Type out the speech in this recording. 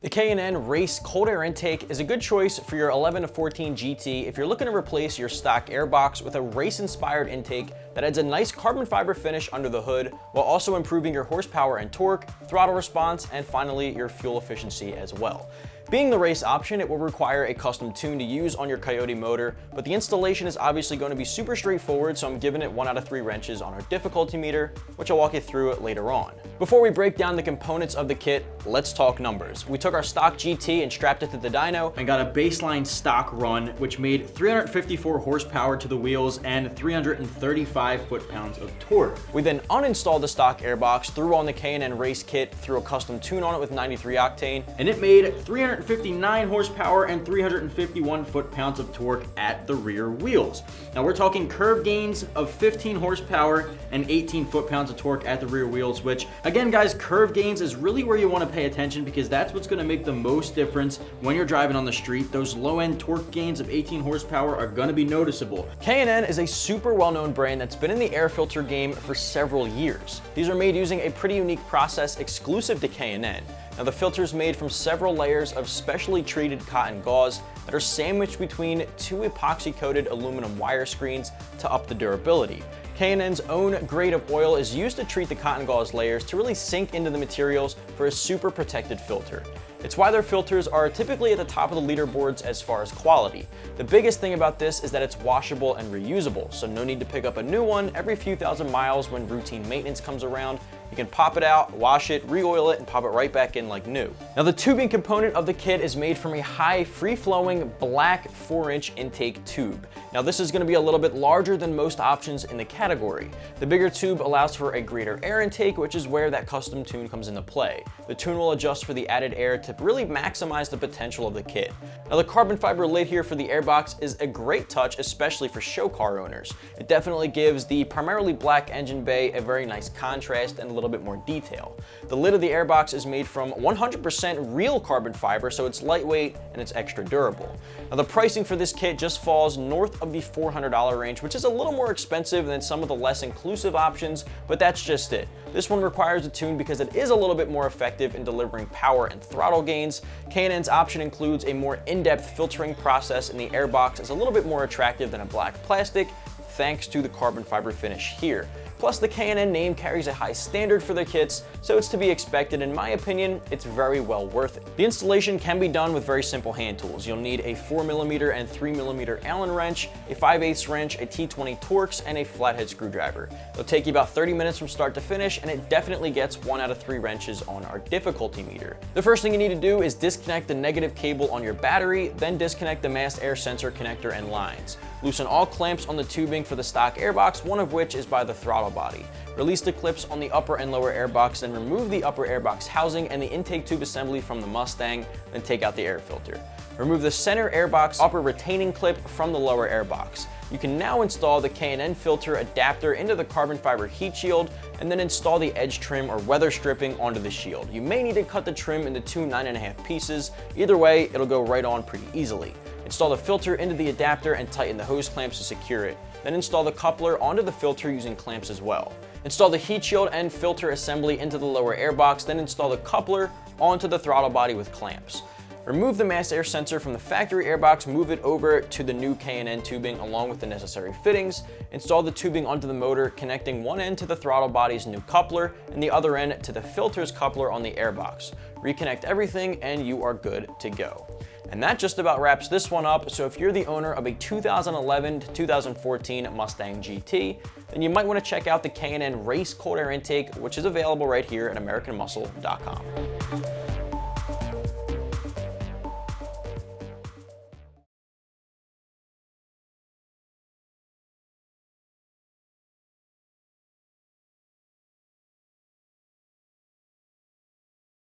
The K&N Race Cold Air Intake is a good choice for your 11 to 14 GT if you're looking to replace your stock airbox with a race-inspired intake that adds a nice carbon fiber finish under the hood while also improving your horsepower and torque, throttle response, and finally your fuel efficiency as well. Being the race option, it will require a custom tune to use on your Coyote motor, but the installation is obviously going to be super straightforward, so I'm giving it 1 out of 3 wrenches on our difficulty meter, which I'll walk you through it later on. Before we break down the components of the kit, let's talk numbers. We took our stock GT and strapped it to the dyno and got a baseline stock run, which made 354 horsepower to the wheels and 335 foot-pounds of torque. We then uninstalled the stock airbox, threw on the K&N Race kit, threw a custom tune on it with 93 octane, and it made 359 horsepower and 351 foot-pounds of torque at the rear wheels. Now we're talking curve gains of 15 horsepower and 18 foot-pounds of torque at the rear wheels, which again guys, curve gains is really where you want to pay attention because that's what's going to make the most difference when you're driving on the street. Those low-end torque gains of 18 horsepower are going to be noticeable. K&N is a super well-known brand that's been in the air filter game for several years. These are made using a pretty unique process exclusive to K&N. Now the filter is made from several layers of specially treated cotton gauze that are sandwiched between 2 epoxy-coated aluminum wire screens to up the durability. K&N's own grade of oil is used to treat the cotton gauze layers to really sink into the materials for a super protected filter. It's why their filters are typically at the top of the leaderboards as far as quality. The biggest thing about this is that it's washable and reusable, so no need to pick up a new one every few thousand miles when routine maintenance comes around. You can pop it out, wash it, re-oil it, and pop it right back in like new. Now the tubing component of the kit is made from a high free-flowing black 4-inch intake tube. Now this is going to be a little bit larger than most options in the category. The bigger tube allows for a greater air intake, which is where that custom tune comes into play. The tune will adjust for the added air to really maximize the potential of the kit. Now the carbon fiber lid here for the airbox is a great touch, especially for show car owners. It definitely gives the primarily black engine bay a very nice contrast and a little bit more detail. The lid of the airbox is made from 100% real carbon fiber, so it's lightweight and it's extra durable. Now the pricing for this kit just falls north of the $400 range, which is a little more expensive than some of the less inclusive options, but that's just it. This one requires a tune because it is a little bit more effective in delivering power and throttle gains. K&N's option includes a more in-depth filtering process, and the airbox is a little bit more attractive than a black plastic, thanks to the carbon fiber finish here. Plus, the K&N name carries a high standard for their kits, so it's to be expected. In my opinion, it's very well worth it. The installation can be done with very simple hand tools. You'll need a 4mm and 3mm Allen wrench, a 5/8 wrench, a T20 Torx, and a flathead screwdriver. It'll take you about 30 minutes from start to finish, and it definitely gets 1 out of 3 wrenches on our difficulty meter. The first thing you need to do is disconnect the negative cable on your battery, then disconnect the mass air sensor connector and lines. Loosen all clamps on the tubing for the stock airbox, one of which is by the throttle body. Release the clips on the upper and lower airbox, then remove the upper airbox housing and the intake tube assembly from the Mustang, then take out the air filter. Remove the center airbox upper retaining clip from the lower airbox. You can now install the K&N filter adapter into the carbon fiber heat shield and then install the edge trim or weather stripping onto the shield. You may need to cut the trim into 2 9.5 pieces. Either way, it'll go right on pretty easily. Install the filter into the adapter and tighten the hose clamps to secure it. Then install the coupler onto the filter using clamps as well. Install the heat shield and filter assembly into the lower airbox, then install the coupler onto the throttle body with clamps. Remove the mass air sensor from the factory airbox, move it over to the new K&N tubing along with the necessary fittings. Install the tubing onto the motor, connecting one end to the throttle body's new coupler and the other end to the filter's coupler on the airbox. Reconnect everything and you are good to go. And that just about wraps this one up, so if you're the owner of a 2011 to 2014 Mustang GT, then you might want to check out the K&N Race Cold Air Intake, which is available right here at AmericanMuscle.com.